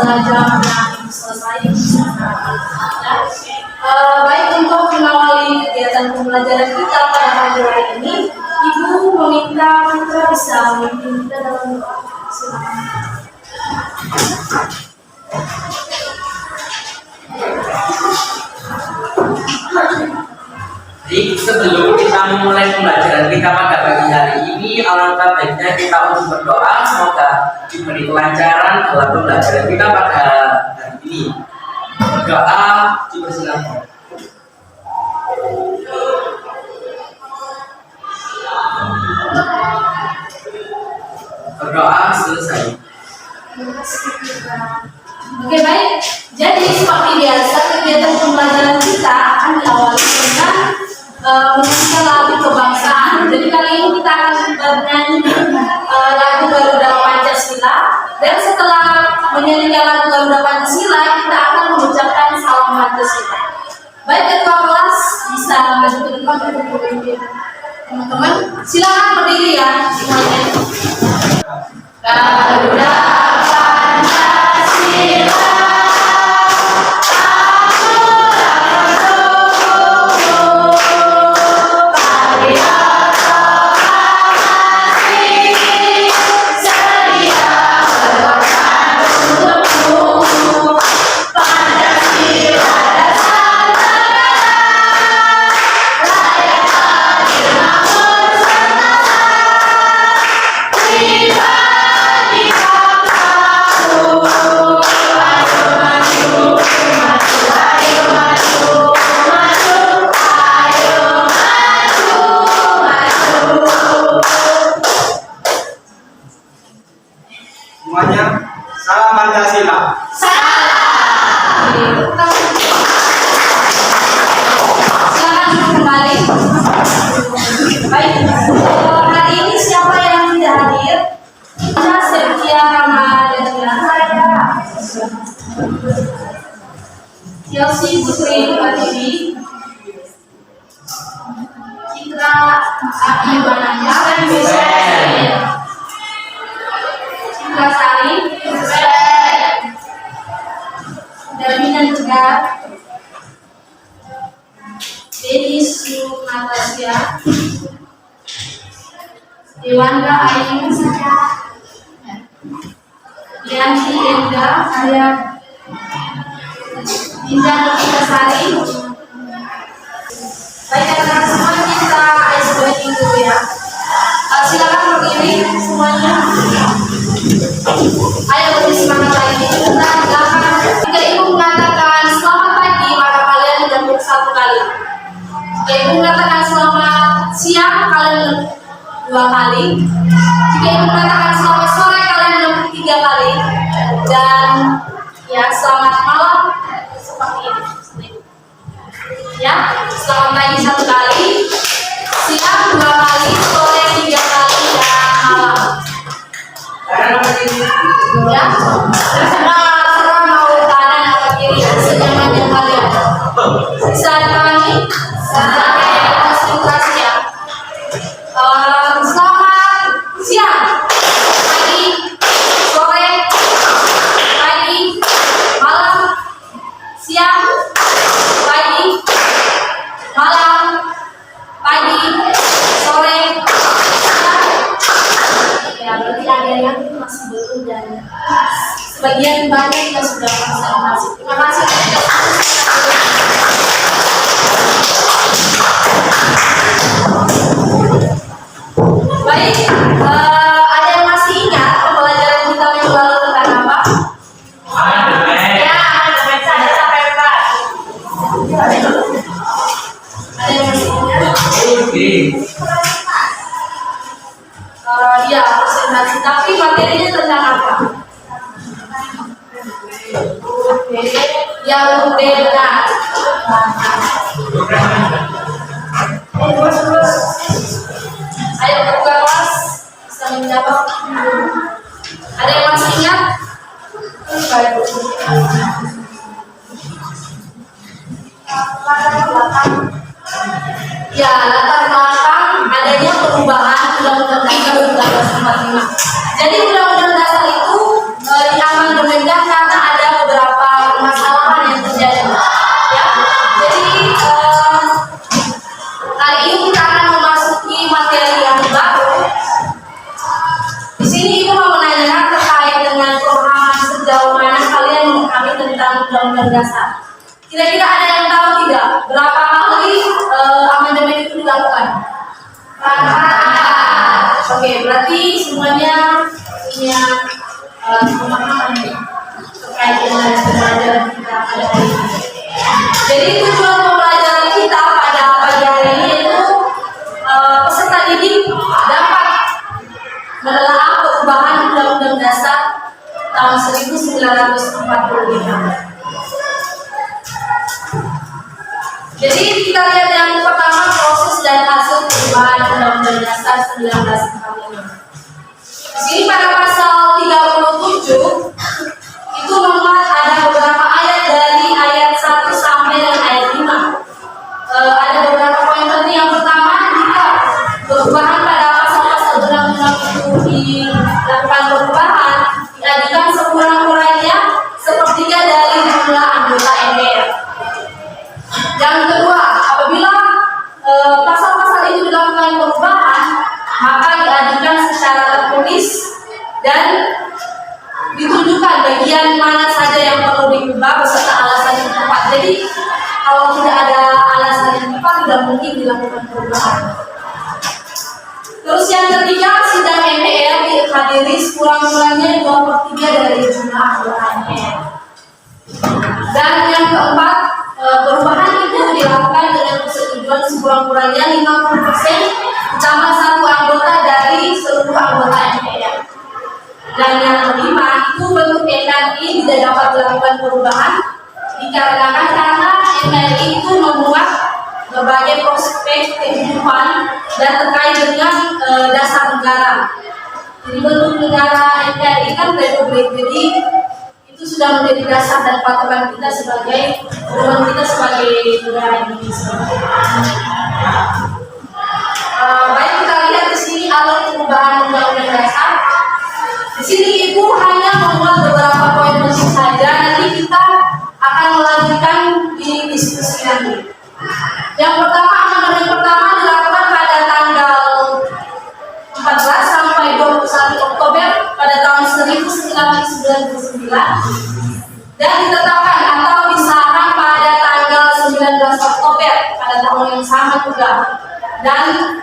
setengah jam selesai. Ya. Baik, untuk mengawali kegiatan pembelajaran kita pada pagi hari ini, Ibu meminta kita bisa memimpin kita dalam doa. Silakan. Jadi sebelum kita memulai pembelajaran kita pada pagi hari ini, alangkah baiknya kita untuk berdoa semoga diberi kelancaran dalam pembelajaran kita pada hari ini. Berdoa, dipersilakan. Berdoa selesai. Oke, baik. Jadi seperti biasa kegiatan pembelajaran kita akan diawali dengan menyanyikan lagu kebangsaan. Jadi kali ini kita akan bernyanyi lagu Garuda Pancasila, dan setelah menyanyikan lagu Garuda Pancasila kita akan mengucapkan salam Pancasila. Baik, ketua kelas bisa maju ke depan untuk memimpin teman-teman. Silakan berdiri ya semuanya. Garuda Pancasila. Semuanya, salam Pancasila. Silakan kembali. Baik, hari ini siapa yang tidak hadir? Ada Setia Ramadhania, Chelsea Putri Pratiwi, Citra Akibananya, Citra Sari, Darmina Tegar, Denis Natasha, Dewanda Ayu, Yanti Enda, saya Indah Putasari. Baik, anak-anak semua kita ice breaking dulu ya. Silakan berdiri semuanya. Ayo lebih semangat lagi. Kita silakan. Jika ibu mengatakan selamat pagi, maka kalian menyambut satu kali. Jika ibu mengatakan selamat siang, kalian dua kali. Jika ibu mengatakan selamat sore, kalian menyambut tiga kali. Dan ya, selamat malam seperti ini. Ya, selamat pagi satu kali, siang dua kali, sore tiga kali, dan malam. Ya, terserah mau kanan atau kiri, senyamannya kalian. Bisa ditangi, sampai konsentrasi ya. Selamat siang, pagi, sore, pagi, malam, siang, pagi, malam, pagi, sore, siang. Ya, berarti ada yang masih belum dan sebagian banyak yang sudah konsentrasi. Terima kasih. Baik, ada yang masih ingat pembelajaran kita minggu lalu tentang apa? Ya, saya sampai Pak. Ada yang masih ingat? Ya, presentasi. Tapi materinya tentang apa? Yang benar. Ayo ketua kelas bisa menjawab. Ada yang masih ingat? Latar belakang. Ya, latar belakang adanya perubahan Undang-Undang Dasar 1945. Jadi Undang-Undang Dasar itu diamandemenkan karena ada tentang Undang-Undang Dasar. Kira-kira ada yang tahu tidak berapa kali amandemen itu dilakukan? Oke, berarti semuanya punya pemahaman terkait dengan pembelajaran kita pada hari ini. Jadi tujuan pembelajaran kita pada pagi hari ini itu peserta didik dapat menelaah perubahan Undang-Undang Dasar tahun 1945. Jadi kita lihat yang pertama, proses dan hasil perubahan Undang-Undang Dasar 1945. Di sini pada pasal 37 itu memuat ada beberapa ayat dari ayat 1 sampai dengan ayat 5. Ada beberapa poin penting. Yang pertama, jika perubahan pada pasal-pasal undang-undang itu dilakukan perubahan, diajukan sekurang-kurangnya sepertiga dari jumlah anggota MPR. Yang kedua, apabila pasal-pasal itu dilakukan perubahan, maka diajukan secara tertulis dan ditunjukkan bagian mana saja yang perlu diubah beserta alasan yang tepat. Jadi kalau tidak ada alasan yang tepat, tidak mungkin dilakukan perubahan. Terus yang ketiga, sidang MPR dihadiri sekurang-kurangnya 2/3 dari jumlah anggota MPR. Dan yang keempat, perubahan itu dilakukan dengan persetujuan sekurang-kurangnya 50% ditambah 1 anggota dari seluruh anggota MPR. Dan yang kelima, itu bentuk NKRI tidak dapat dilakukan perubahan dikarenakan karena NKRI itu memuat berbagai prospek kehidupan dan terkait dengan dasar negara. Jadi bentuk negara NKRI kan republik, jadi itu sudah menjadi dasar dan patokan kita sebagai pedoman kita sebagai negara Indonesia. Baik, kita lihat di sini alur perubahan Undang-Undang Dasar. Di sini Ibu hanya membuat beberapa poin penting saja. Nanti kita akan melanjutkan di diskusi nanti. Yang pertama, amandemen pertama dilakukan pada tanggal 14 sampai 21 Oktober pada tahun 1999 dan ditetapkan atau disahkan pada tanggal 19 Oktober pada tahun yang sama juga. Dan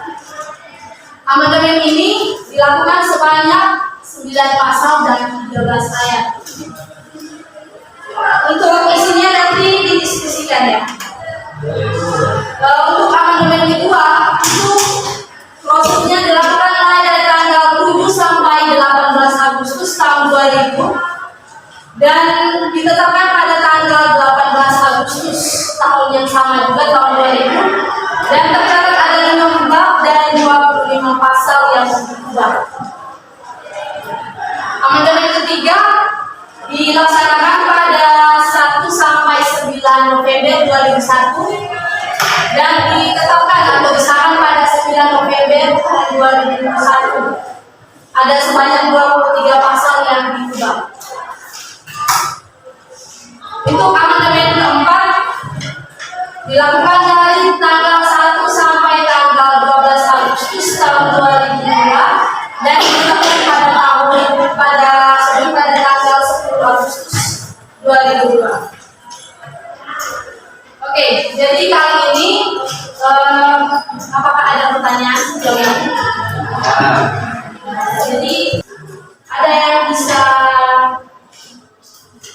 amandemen ini dilakukan sebanyak 9 pasal dan 13 ayat. Untuk isinya nanti didiskusikan ya. Untuk amandemen kedua itu prosesnya dilakukan mulai dari tanggal 7 sampai 18 Agustus tahun 2000 dan ditetapkan pada tanggal 18 Agustus tahun yang sama juga tahun 2000 dan tercatat ada 5 bab dan 25 pasal yang diubah. Amandemen ketiga dilaksanakan pada 1 sampai 9 November 2001 dan ditetapkan atau disahkan pada 9 November 2001. Ada sebanyak 23 pasal yang diubah. Untuk amandemen keempat dilakukan dari tanggal 1 sampai tanggal 12 Agustus tahun 2002 dan ditetapkan pada tanggal 10 Agustus 2002. Oke, jadi kali ini apakah ada pertanyaan sejauh ini? Jadi ada yang bisa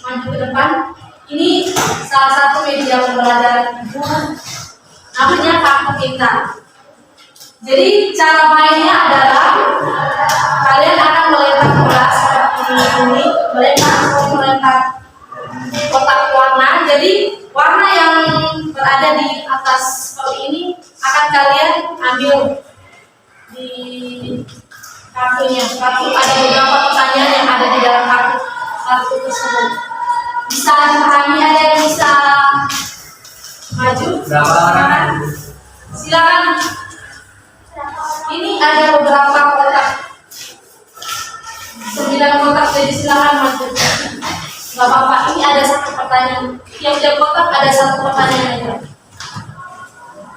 maju ke depan? Ini salah satu media pembelajaran Ibu, namanya Kartu Kita. Jadi cara mainnya adalah kalian akan melempar bola seperti ini, melempar kotak warna. Jadi warna yang berada di atas seperti ini akan kalian ambil di kartunya. Kartu ada beberapa pertanyaan yang ada di dalam kartu tersebut. Bisa dipahami, ada yang bisa maju? Silakan. Ini ada beberapa kotak, 9 kotak, jadi silakan maju. Gak apa-apa, ini ada satu pertanyaan. Tiap kotak ada satu pertanyaan aja.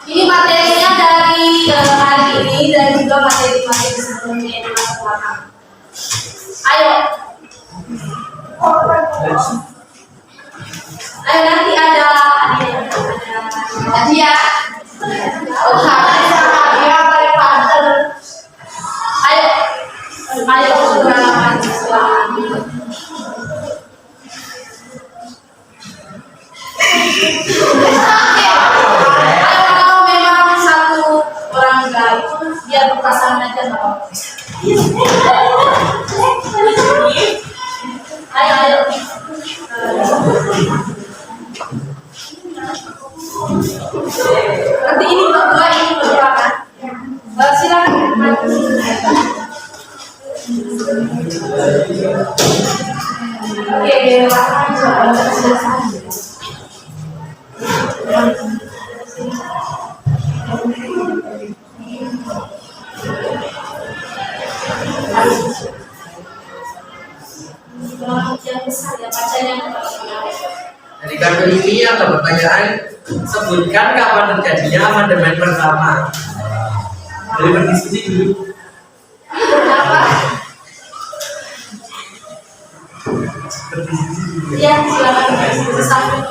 Ini materinya dari hari ini dan juga materi-materi sebelumnya yang telah belakang. Ayo. Ayo nanti ada hadiah. Oh, hadiah paling panter. Ayo, ayo saudara mahasiswa. Kalau memang satu orang enggak itu biar pasangan aja nggak apa-apa. Ayo. Nanti ini berdua kan? Silakan. Oke, yang besar ya bacanya. Dari kartu ini ada pertanyaan, sebutkan kapan terjadinya amandemen pertama. Dari berdiskusi dulu. Berapa? Ya, silakan sampai.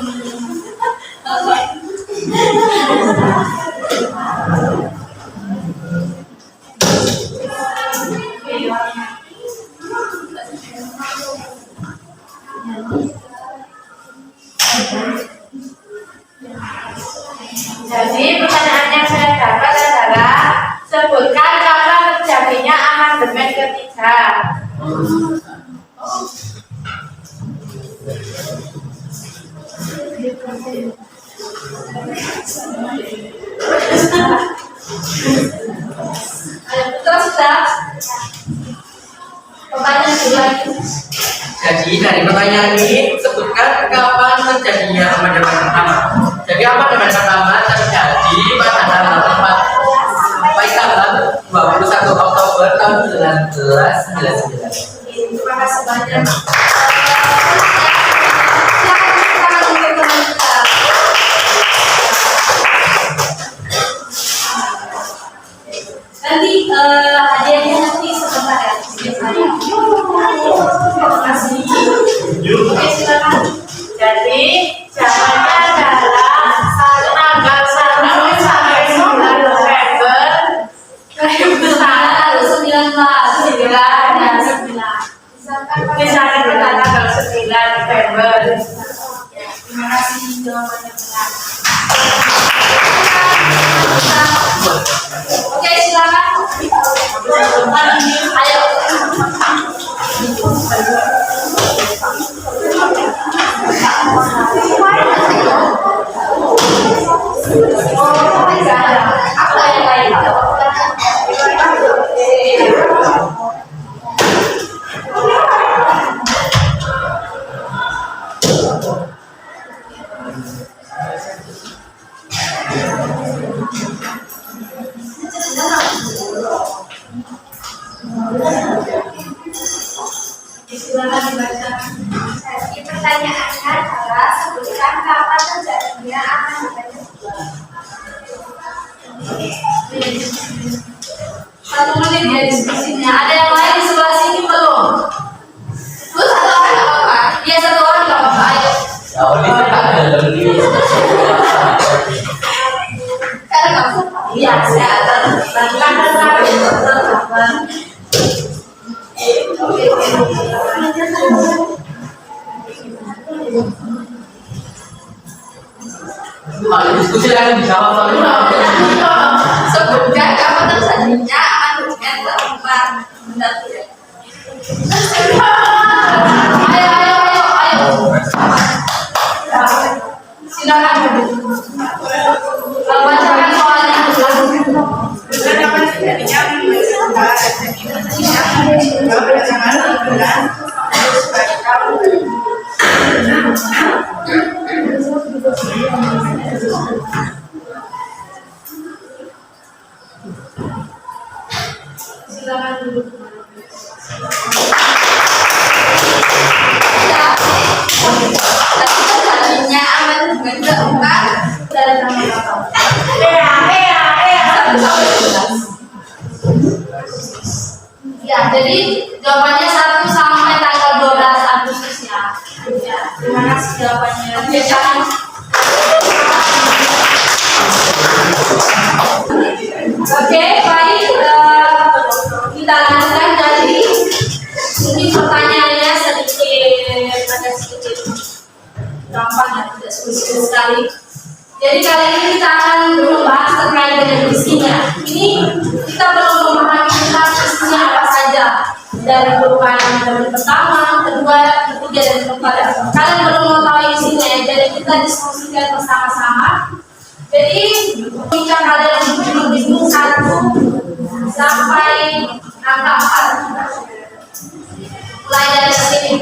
Jadi pertanyaan yang saya dapat adalah sebutkan kapan terjadinya amandemen ketiga. Ayo putra sudah. Pertanyaan lagi. Jadi dari pertanyaan ini sebutkan kapan terjadinya amandemen pertama. Jadi amandemen pertama terjadi pada tanggal 4 sampai tanggal 21 Oktober tahun 1999. Terima kasih banyak. Silakan untuk teman kita. Nanti hadiahnya nanti sebentar ya. Terima kasih. Oke, silakan. Jadi jawabannya adalah tanggal 1 sampai 9 November 9. Misalnya kita tanggal 9 November. Terima kasih jawabannya benar. Oke, silakan. Ayo. Apa yang lain? Silakan dibaca. Jadi pertanyaannya adalah sebutkan kapan terjadinya amandemen kedua. 1 menit ya diskusinya. Ada yang lain di sebelah sini belum? Bu, 1 orang nggak apa-apa. Iya, 1 orang nggak apa-apa. Ayo. Karena kamu biasa. Diskusi lagi dijawab soalnya. Sebutkan kapan terjadinya amandemen keempat. Benar tidak? Ayo. Silakan. Bacakan soalnya. Silakan duduk. Terjadinya amandemen keempat dari tanggal berapa? Ya, jadi jawabannya 1 sampai tanggal 12 Agustus ya. Ya, terima kasih jawabannya. tangan. Oke, baik. Kita lanjutkan. Jadi mungkin pertanyaannya sedikit gampang ya, tidak sulit sekali. Jadi kali ini kita akan membahas terkait dengan isinya. Ini kita perlu memahami tentang isinya apa saja, dari perubahan yang pertama, kedua, ketiga, dan keempat. Kalian perlu mengetahui isinya, jadi kita diskusikan bersama-sama. Jadi jika kalian bingung 1 sampai angka 4, mulai dari sini.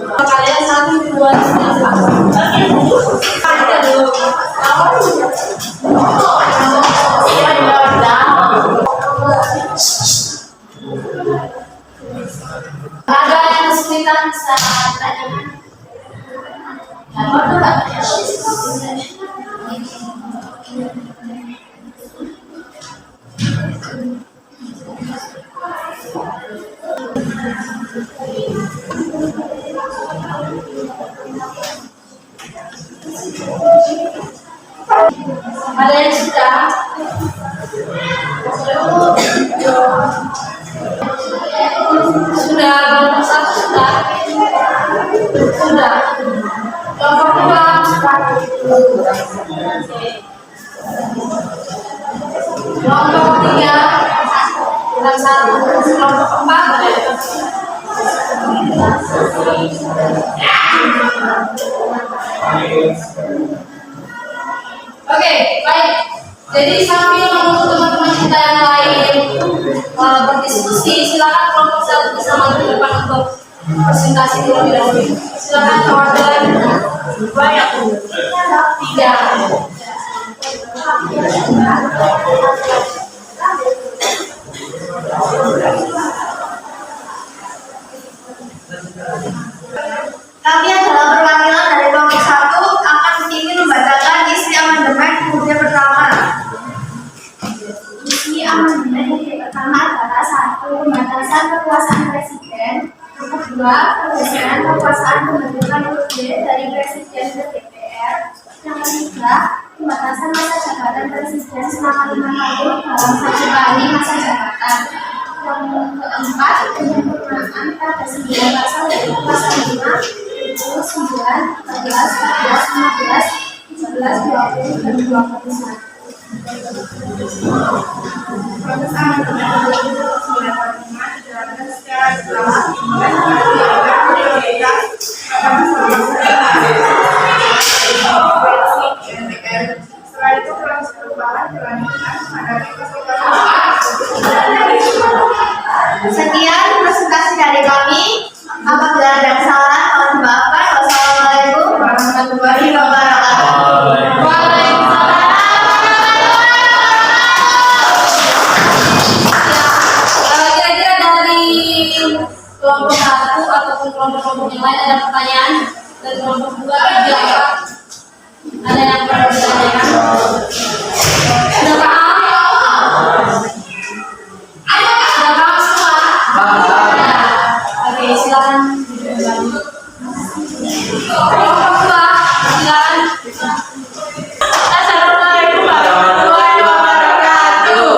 Kalian 1, 2, 3, 4. Ada yang kesulitan bisa ditanyakan? Ada yang sudah? Sudah kelompok 1 sudah? Sudah. Kelompok 2 sudah. Kelompok 3 bukan 1. Kelompok 4 Oke, baik. Jadi sambil menunggu teman-teman kita yang lain berdiskusi, silakan kelompok 1 bisa maju ke depan untuk presentasi terlebih dahulu. Silakan kawan-kawan. Banyak. 3. Kami adalah perwakilan dari kelompok 1 akan ingin membacakan isi amandemen yang pertama. Isi amandemen yang pertama adalah 1. Pembatasan kekuasaan presiden. Yang kedua, pergeseran kekuasaan pembentukan presiden dari presiden ke DPR. Yang ketiga, pembatasan masa jabatan presiden selama 5 tahun dalam 1 kali masa jabatan. Yang keempat, penyempurnaan pada 9 pasal dari pasal 5, 9, 14, 14, 15, 17, 20, dan 21. Proses amandemen dijalankan secara bertahap dimulai dari prioritas setelah itu proses perubahan dilanjutkan menghadapi sekian presentasi dari kami. Apabila ada kesalahan mohon dimaafkan. Wassalamualaikum warahmatullahi wabarakatuh. Kira-kira dari kelompok 1 ataupun kelompok-kelompok yang lain ada pertanyaan? Dari kelompok 2, 3, 4 ada yang perlu ditanyakan? Sudah paham? Sudah paham semua? Oke, silakan. Kelompok 2, silakan. Assalamualaikum warahmatullahi wabarakatuh.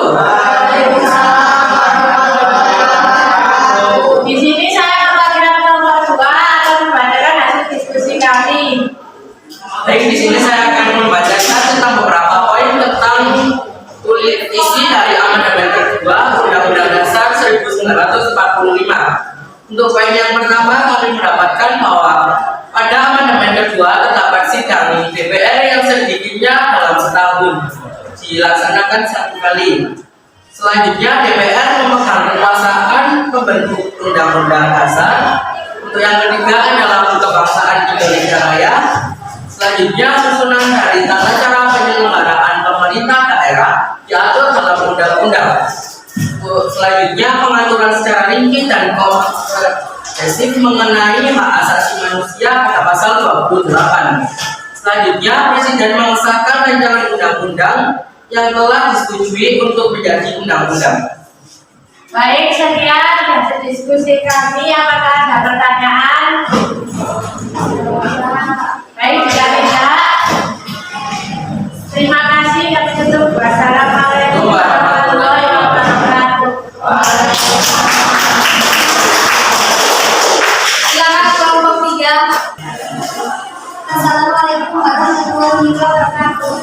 Di sini saya mewakili kelompok 2 akan membacakan hasil diskusi kami. Baik, di sini saya akan membacakan tentang beberapa poin tentang isi dari amandemen kedua Undang-Undang Dasar 1945. Untuk poin yang pertama, kami mendapatkan bahwa pada amandemen kedua terdapat sidang DPR yang sedikitnya dalam setahun dilaksanakan 1 kali. Selanjutnya DPR memegang kekuasaan pembentuk undang-undang dasar. Untuk yang ketiga adalah kebangsaan Indonesia Raya. Selanjutnya susunan dari tata cara penyelenggaraan pemerintah daerah diatur dalam undang-undang. Selanjutnya pengaturan secara rinci dan komprehensif mengenai hak asasi manusia pada pasal 28. Selanjutnya Presiden mengesahkan rancangan undang-undang yang telah disetujui untuk menjadi undang-undang. Baik, sekian hasil diskusi kami. Apakah ada pertanyaan? Baik, jika tidak, terima kasih. Kami tutup. Wassalamualaikum warahmatullahi wabarakatuh. Silakan kelompok 3. Assalamualaikum warahmatullahi wabarakatuh.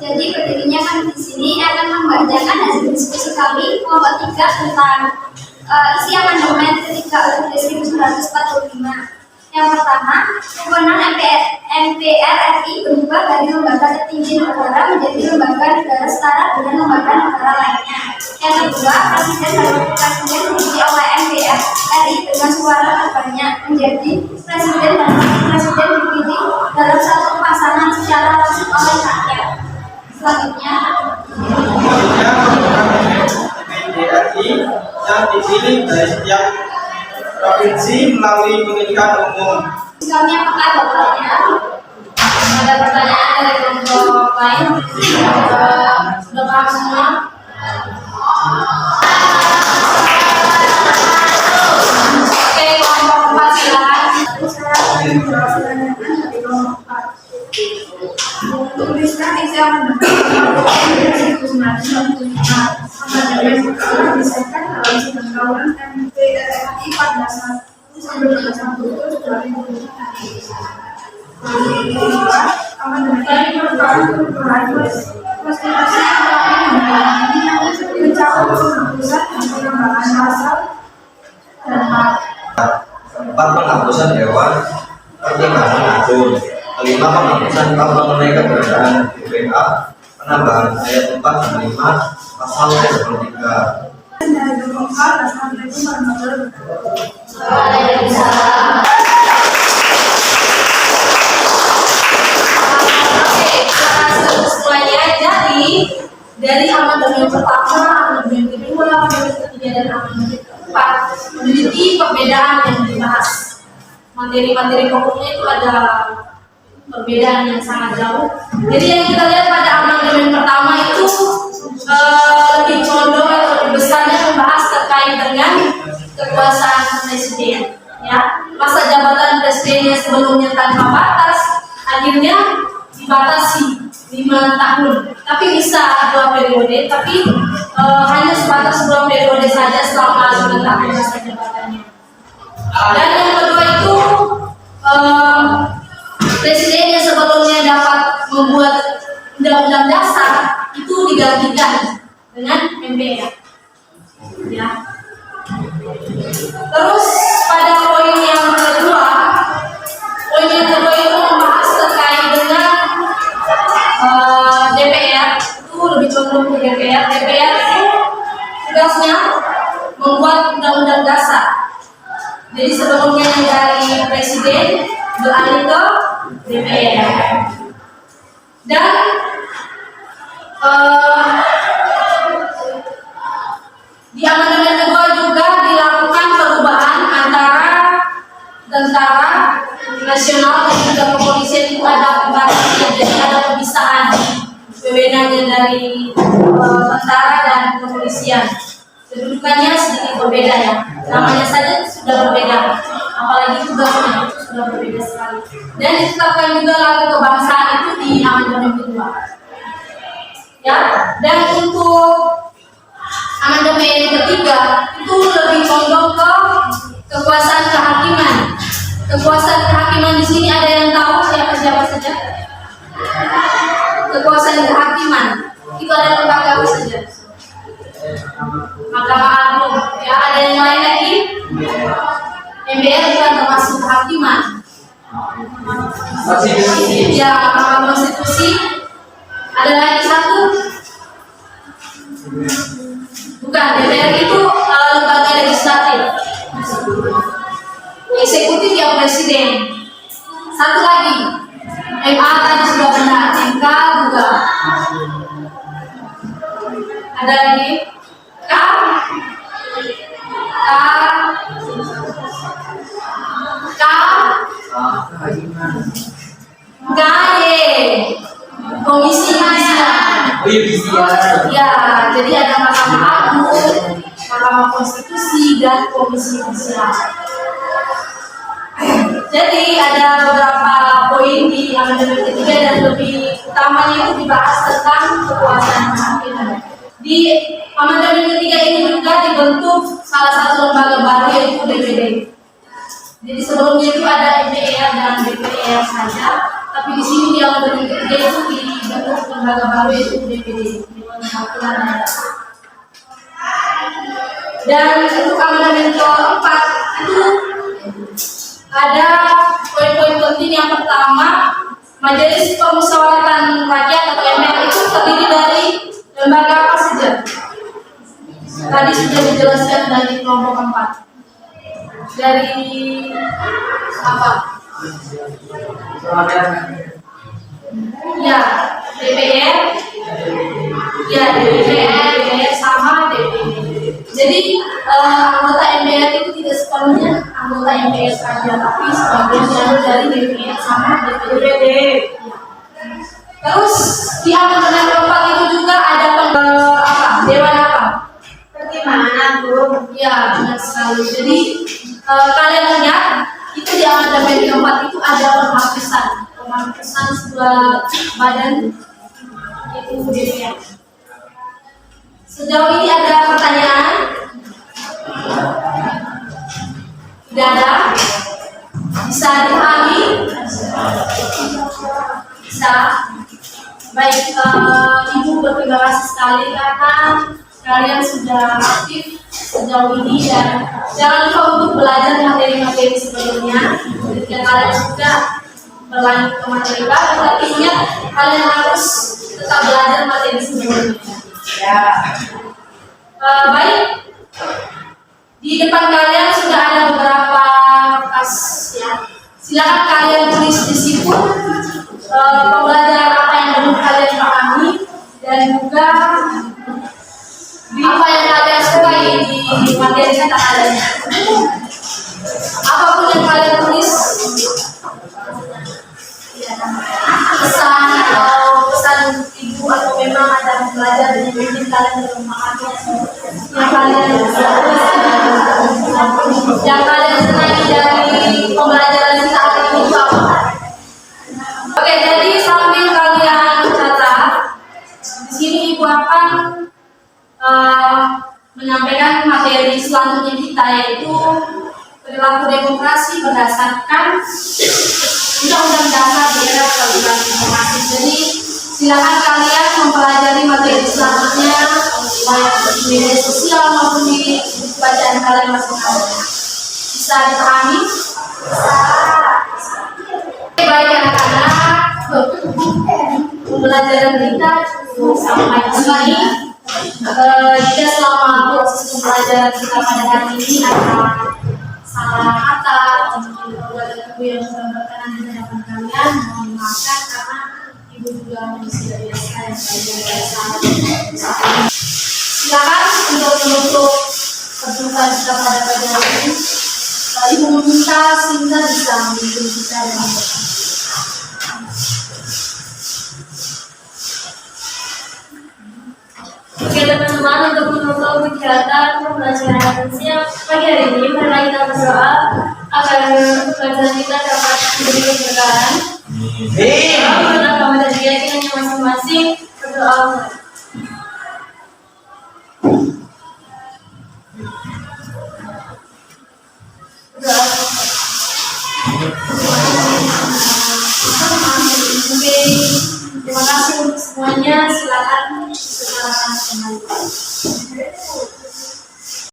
Jadi berdirinya kami di sini akan membacakan hasil diskusi kami kelompok 3 tentang isi amandemen ketiga UUD 1945. Yang pertama, kewenangan MPR RI berubah dari lembaga tertinggi negara menjadi lembaga negara setara dengan lembaga negara lainnya. Yang kedua, Presiden dan Wakil Presiden dipilih oleh MPR RI dengan suara terbanyak menjadi Presiden dan Wakil Presiden dipilih dalam satu pasangan secara langsung oleh rakyat. Selanjutnya, PDRI yang dipilih dari setiap provinsi melalui pemilihan umum. kami apakah ada pertanyaan? Ada pertanyaan dari kelompok lain? Sudah paham semua? Oke, kelompok 4 silakan. Tuliskan isi amandemen disahkan dalam sidang tahunan MPRI pada 1/11/2020. Amandemen ini merupakan perubahan konstitusi yang mencakup penghapusan dan pengembangan pasal dan hak. 4. Penghapusan Dewan Pertimbangan Agung. 5. Penghapusan KUH mengenai keberadaan BPA. Penambahan ayat 4 dan 5 pasal 23. Dari Demokrat, Assalamualaikum warahmatullahi wabarakatuh. Waalaikumsalam. Oke, kita semuanya. Jadi dari amandemen pertama, amandemen kedua, amandemen ketiga, dan amandemen keempat memiliki perbedaan yang dibahas. Materi-materi pokoknya itu ada perbedaan yang sangat jauh. Jadi yang kita lihat pada amandemen pertama itu lebih condong atau lebih besarnya membahas terkait dengan kekuasaan presiden. Ya, masa jabatan presiden yang sebelumnya tanpa batas akhirnya dibatasi 5 tahun. Tapi bisa 2 periode, tapi hanya sebatas 2 periode saja selama 5 tahun masa jabatannya. Dan yang kedua itu presiden yang sebelumnya dapat membuat undang-undang dasar itu digantikan dengan MPR. Ya. Terus pada poin yang kedua itu membahas terkait dengan DPR. Itu lebih condong ke DPR. DPR itu tugasnya membuat undang-undang dasar. Jadi sebelumnya yang dari presiden beralih ke DPR. Dan di amandemen kedua juga dilakukan perubahan antara tentara nasional dan juga kepolisian itu ada pembatasnya. Jadi ada pemisahan wewenangnya dari tentara dan kepolisian. Kedudukannya sedikit berbeda ya, namanya saja sudah berbeda, apalagi tugasnya sudah berbeda sekali. Dan ditetapkan juga lagu kebangsaan itu di amandemen kedua. Ya, dan untuk amandemen ketiga itu lebih condong ke kekuasaan kehakiman. Kekuasaan kehakiman di sini ada yang tahu siapa saja? Kekuasaan kehakiman itu ada lembaga apa saja? Mahkamah Agung. Ya, ada yang lain lagi? MPR juga termasuk kehakiman. Konstitusi. Ya, Mahkamah Konstitusi. Ada lagi satu? Bukan, DPR itu lembaga legislatif. Eksekutif yang presiden. Satu lagi, MA tadi sudah benar, MK juga. Ada lagi? K Komisi Yudisial. Oh iya bisa. Ya, jadi ada Mahkamah Agung, Mahkamah Konstitusi, dan Komisi Yudisial. Jadi ada beberapa poin di amandemen ketiga dan lebih utamanya itu dibahas tentang kekuasaan kehakiman. Di amandemen ketiga ini juga dibentuk salah satu lembaga baru yaitu DPD. Jadi sebelumnya itu ada MPR dan DPR saja, tapi di sini di amandemen ketiga itu dibentuk lembaga baru yaitu DPD, Dewan Perwakilan Daerah. Dan untuk amandemen keempat itu ada poin-poin penting. Yang pertama, Majelis Permusyawaratan Rakyat atau MPR itu terdiri dari lembaga apa saja? Tadi sudah dijelaskan dari kelompok 4. Dari apa? Ya, DPR. Ya, DPR sama DPD. Jadi anggota MPR itu tidak sepenuhnya anggota MPR saja, tapi sebagian dari DPR sama DPD. Terus di amandemen keempat itu juga ada Dewan apa? Pertimbangan Agung. Ya, benar sekali. Jadi kalian lihat itu di amandemen keempat itu ada pemangkusan sebuah badan itu DPR. Sejauh ini ada pertanyaan? Tidak ada? Bisa dipahami? Bisa? Baik, Ibu berterima kasih sekali karena kalian sudah aktif sejauh ini, dan jangan lupa untuk belajar materi-materi sebelumnya. Ketika kalian sudah berlanjut ke materi baru, tapi ingat kalian harus tetap belajar materi sebelumnya. Ya. Baik, di depan kalian sudah ada beberapa kertas ya. Silakan kalian tulis di situ pembelajaran apa yang belum kalian pahami dan juga apa yang kalian sukai di materi kita kali ini. Apapun yang kalian tulis, ya, pesan atau pesan ibu atau memang ada belajar yang mungkin kalian belum pahami, yang kalian senangi dari pembelajaran kita hari ini itu apa? Oke, jadi sambil kalian catat, di sini ibu akan menyampaikan materi selanjutnya kita, yaitu perilaku demokrasi berdasarkan Undang-Undang Dasar Daerah Kelurahan Informasi. Jadi silakan kalian mempelajari materi selanjutnya baik di media sosial maupun di bacaan kalian masing-masing. Bisa dipahami? Baik anak-anak, pembelajaran kita cukup sampai di sini. Jika selama proses pembelajaran kita pada hari ini ada salah kata atau mungkin pembelajaran yang sedang berkenan di hadapan kalian, mohon maafkan karena ibu juga manusia biasa yang biasa. Silakan untuk menutup perjumpaan kita pada pagi hari ini. Ibu meminta Sinta bisa memimpin kita dengan baik. Oke teman-teman, untuk menutup kegiatan pembelajaran siang pagi hari ini, mari kita berdoa agar pembelajaran kita dapat menjadi keberkahan. Karena kami dan keyakinannya masing-masing, berdoa. Terima kasih untuk semuanya. Silakan kembali.